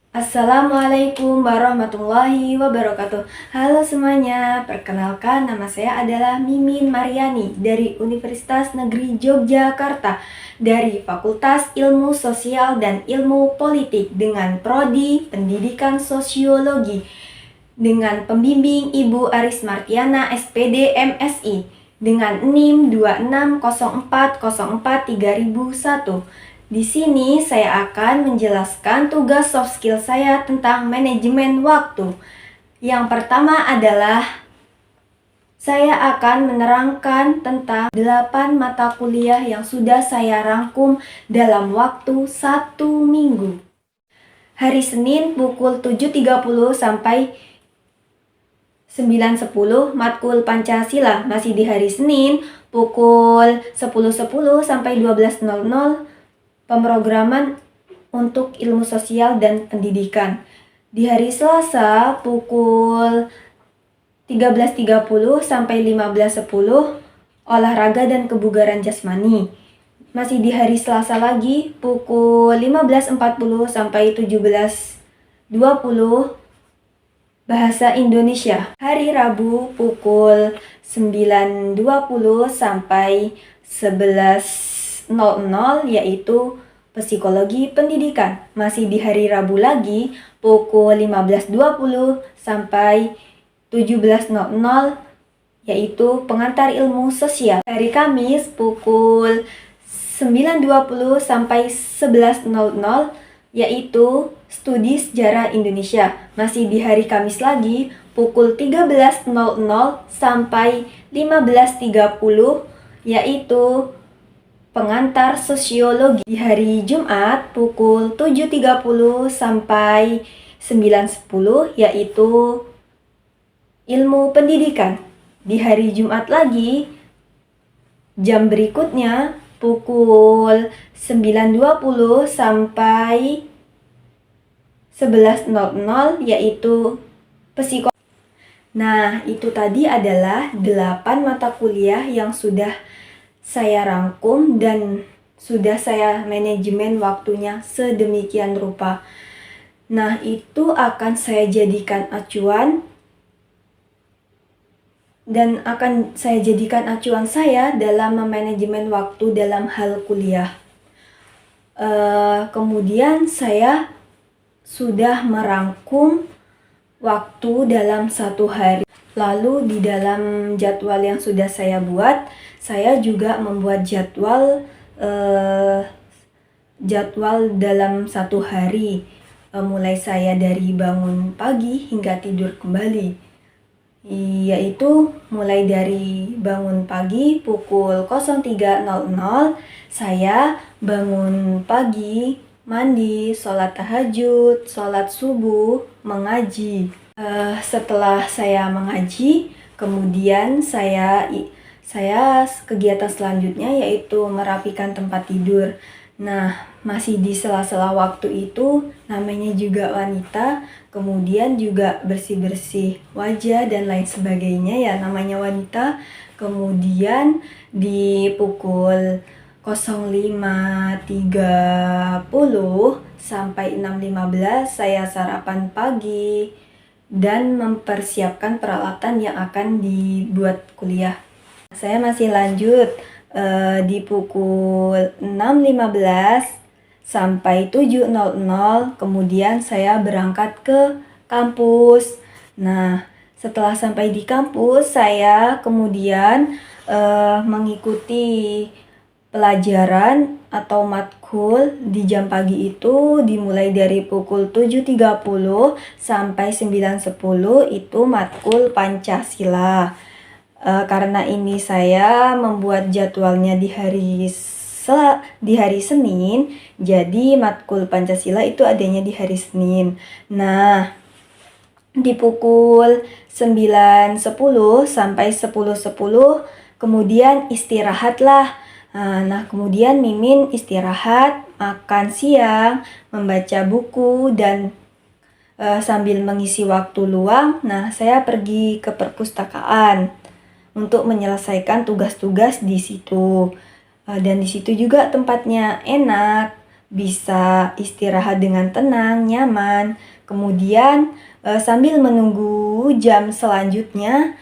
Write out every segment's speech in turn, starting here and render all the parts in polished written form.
Assalamualaikum warahmatullahi wabarakatuh. Halo semuanya, perkenalkan nama saya adalah Mimin Mariani dari Universitas Negeri Yogyakarta dari Fakultas Ilmu Sosial dan Ilmu Politik dengan Prodi Pendidikan Sosiologi dengan pembimbing Ibu Aris Martiana SPD MSI dengan NIM 2604043001. Di sini saya akan menjelaskan tugas soft skill saya tentang manajemen waktu. Yang pertama adalah saya akan menerangkan tentang 8 mata kuliah yang sudah saya rangkum dalam waktu 1 minggu. Hari Senin pukul 7.30 sampai 9.10 matkul Pancasila. Masih di hari Senin pukul 10.10 sampai 12.00 pemrograman untuk ilmu sosial dan pendidikan. Di hari Selasa pukul 13.30 sampai 15.10 olahraga dan kebugaran jasmani. Masih di hari Selasa lagi pukul 15.40 sampai 17.20 bahasa Indonesia. Hari Rabu pukul 9.20 sampai 11.00 yaitu psikologi pendidikan. Masih di hari Rabu lagi pukul 15.20 sampai 17.00 yaitu pengantar ilmu sosial. Hari Kamis pukul 9.20 sampai 11.00 yaitu studi sejarah Indonesia. Masih di hari Kamis lagi pukul 13.00 sampai 15.30 yaitu pengantar sosiologi. Di hari Jumat pukul 7.30 sampai 9.10 yaitu ilmu pendidikan. Di hari Jumat lagi jam berikutnya pukul 9.20 sampai 11.00 yaitu psikologi. Nah, itu tadi adalah 8 mata kuliah yang sudah saya rangkum dan sudah saya manajemen waktunya sedemikian rupa. Nah, itu akan saya jadikan acuan dan akan saya jadikan acuan saya dalam memanajemen waktu dalam hal kuliah. Kemudian saya sudah merangkum waktu dalam 1 hari. Lalu di dalam jadwal yang sudah saya buat, saya juga membuat jadwal dalam 1 hari. Mulai saya dari bangun pagi hingga tidur kembali. Yaitu mulai dari bangun pagi pukul 03.00 saya bangun pagi, mandi, sholat tahajud, sholat subuh, mengaji. Setelah saya mengaji, kemudian saya kegiatan selanjutnya yaitu merapikan tempat tidur. Nah, masih di sela-sela waktu itu, namanya juga wanita, kemudian juga bersih-bersih wajah dan lain sebagainya ya, namanya wanita. Kemudian di pukul 05.30 sampai 6.15 saya sarapan pagi dan mempersiapkan peralatan yang akan dibuat kuliah. Saya masih lanjut di pukul 6.15 sampai 7.00, kemudian saya berangkat ke kampus. Nah, setelah sampai di kampus, saya kemudian mengikuti pelajaran atau matkul di jam pagi itu dimulai dari pukul 7.30 sampai 9.10 itu matkul Pancasila. Karena ini saya membuat jadwalnya di hari Senin, jadi matkul Pancasila itu adanya di hari Senin. Nah, di pukul 9.10 sampai 10.10 kemudian istirahatlah. Nah, kemudian Mimin istirahat, makan siang, membaca buku, dan sambil mengisi waktu luang, nah saya pergi ke perpustakaan untuk menyelesaikan tugas-tugas di situ. Dan di situ juga tempatnya enak, bisa istirahat dengan tenang, nyaman. Kemudian sambil menunggu jam selanjutnya,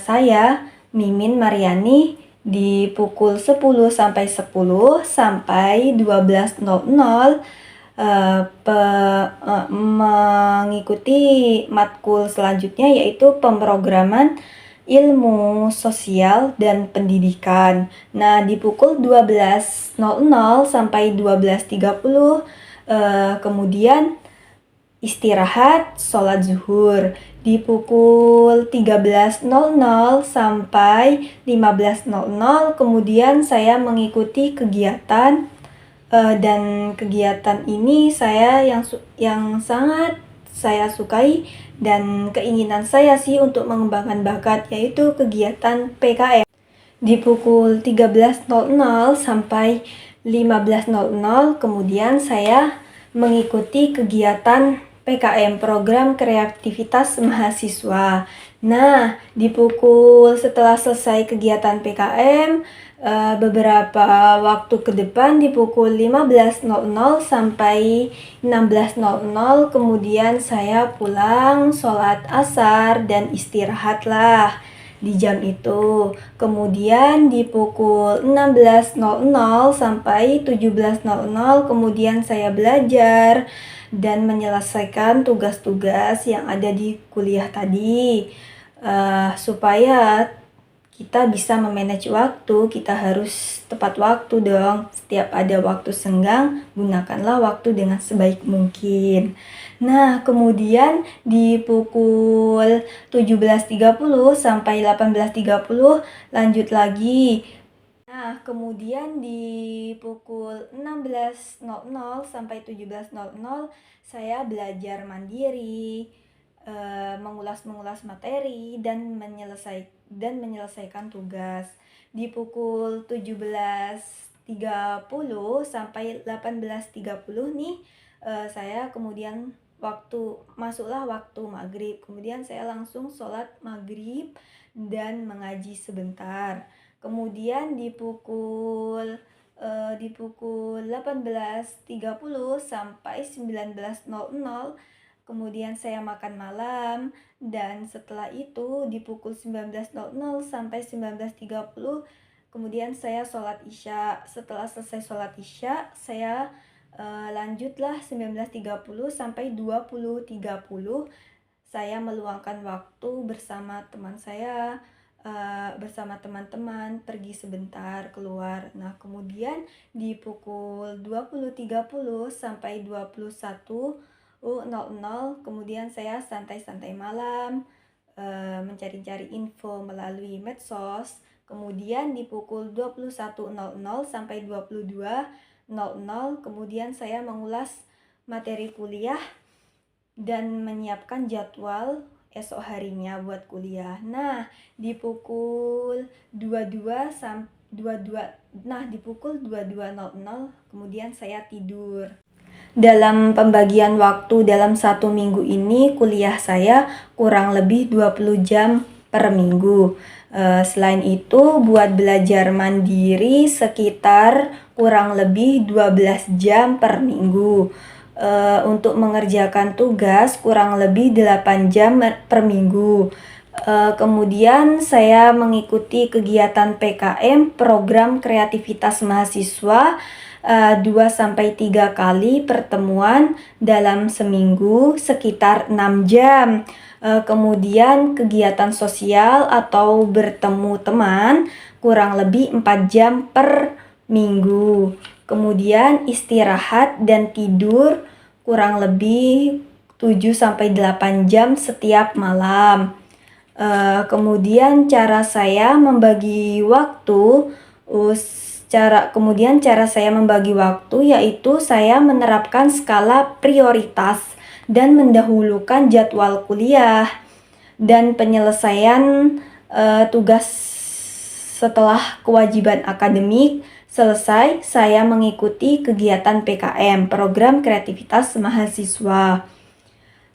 saya Mimin Mariani di pukul 10 sampai 10 sampai 12.00 mengikuti matkul selanjutnya, yaitu pemrograman ilmu sosial dan pendidikan. Nah, di pukul 12.00 sampai 12.30 kemudian istirahat, sholat zuhur. Di pukul 13.00 sampai 15.00 kemudian saya mengikuti kegiatan dan kegiatan ini yang sangat saya sukai dan keinginan saya sih untuk mengembangkan bakat, yaitu kegiatan PKM. Di pukul 13.00 sampai 15.00 kemudian saya mengikuti kegiatan PKM, program kreativitas mahasiswa. Nah, setelah selesai kegiatan PKM, beberapa waktu ke depan di pukul 15.00 sampai 16.00 kemudian saya pulang, sholat asar, dan istirahatlah di jam itu. Kemudian di pukul 16.00 sampai 17.00 kemudian saya belajar dan menyelesaikan tugas-tugas yang ada di kuliah tadi. Supaya kita bisa memanage waktu, kita harus tepat waktu dong. Setiap ada waktu senggang, gunakanlah waktu dengan sebaik mungkin. Nah, kemudian di pukul 17.30 sampai 18.30 lanjut lagi. Nah, kemudian di pukul 16.00 sampai 17.00 saya belajar mandiri, mengulas materi dan menyelesaikan tugas. Di pukul 17.30 sampai 18.30 nih saya kemudian masuklah waktu maghrib. Kemudian saya langsung sholat maghrib dan mengaji sebentar. Kemudian di pukul 18.30 sampai 19.00 kemudian saya makan malam, dan setelah itu di pukul 19.00 sampai 19.30 kemudian saya sholat isya. Setelah selesai sholat isya saya lanjutlah 19.30 sampai 20.30 saya meluangkan waktu bersama teman-teman, pergi sebentar keluar. Nah, kemudian di pukul 20.30 sampai 21.00 kemudian saya santai-santai malam, mencari-cari info melalui medsos. Kemudian di pukul 21.00 sampai 22.00 kemudian saya mengulas materi kuliah dan menyiapkan jadwal esok harinya buat kuliah. Nah, di pukul 22.00 kemudian saya tidur. Dalam pembagian waktu dalam 1 minggu ini, kuliah saya kurang lebih 20 jam per minggu. Selain itu, buat belajar mandiri sekitar kurang lebih 12 jam per minggu. Untuk mengerjakan tugas kurang lebih 8 jam per minggu. Kemudian saya mengikuti kegiatan PKM, program kreativitas mahasiswa, 2-3 kali pertemuan dalam seminggu sekitar 6 jam. Kemudian kegiatan sosial atau bertemu teman kurang lebih 4 jam per minggu. Kemudian istirahat dan tidur kurang lebih 7-8 jam setiap malam. Kemudian cara saya membagi waktu yaitu saya menerapkan skala prioritas dan mendahulukan jadwal kuliah dan penyelesaian tugas setelah kewajiban akademik selesai. Saya mengikuti kegiatan PKM, program kreativitas mahasiswa,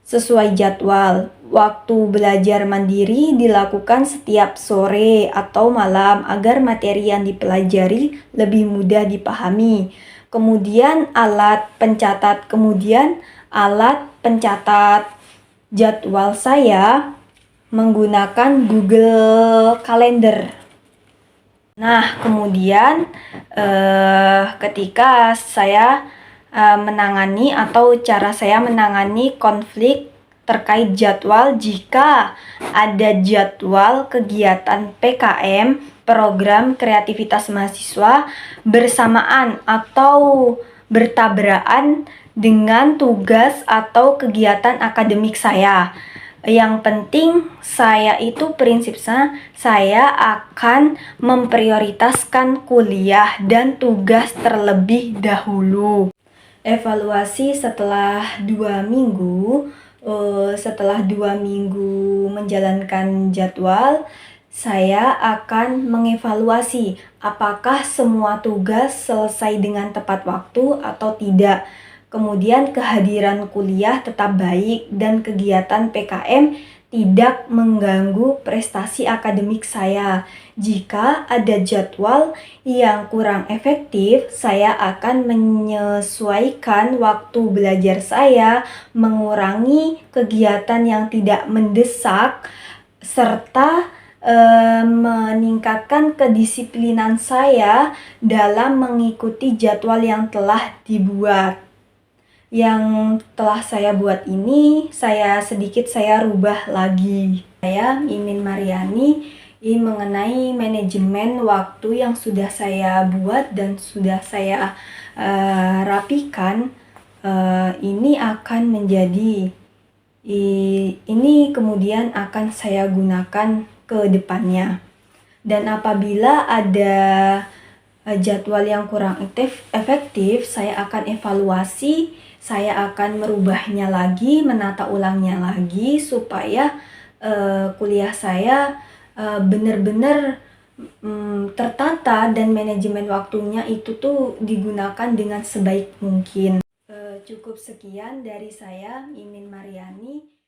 sesuai jadwal. Waktu belajar mandiri dilakukan setiap sore atau malam agar materi yang dipelajari lebih mudah dipahami. kemudian alat pencatat, jadwal saya menggunakan Google Calendar. Nah, kemudian ketika saya menangani atau cara saya menangani konflik terkait jadwal, jika ada jadwal kegiatan PKM, program kreativitas mahasiswa, bersamaan atau bertabrakan dengan tugas atau kegiatan akademik saya. Yang penting saya itu prinsipnya saya akan memprioritaskan kuliah dan tugas terlebih dahulu. Evaluasi setelah 2 minggu, setelah 2 minggu menjalankan jadwal, saya akan mengevaluasi apakah semua tugas selesai dengan tepat waktu atau tidak. Kemudian kehadiran kuliah tetap baik dan kegiatan PKM tidak mengganggu prestasi akademik saya. Jika ada jadwal yang kurang efektif, saya akan menyesuaikan waktu belajar saya, mengurangi kegiatan yang tidak mendesak, serta meningkatkan kedisiplinan saya dalam mengikuti jadwal yang telah dibuat. Yang telah saya buat ini, saya rubah lagi. Saya, Mimin Mariani, ini mengenai manajemen waktu yang sudah saya buat dan sudah saya rapikan, ini akan menjadi, ini kemudian akan saya gunakan ke depannya. Dan apabila ada jadwal yang kurang efektif, saya akan evaluasi, saya akan merubahnya lagi, menata ulangnya lagi supaya kuliah saya benar-benar tertata dan manajemen waktunya itu tuh digunakan dengan sebaik mungkin. Cukup sekian dari saya, Mimin Mariani.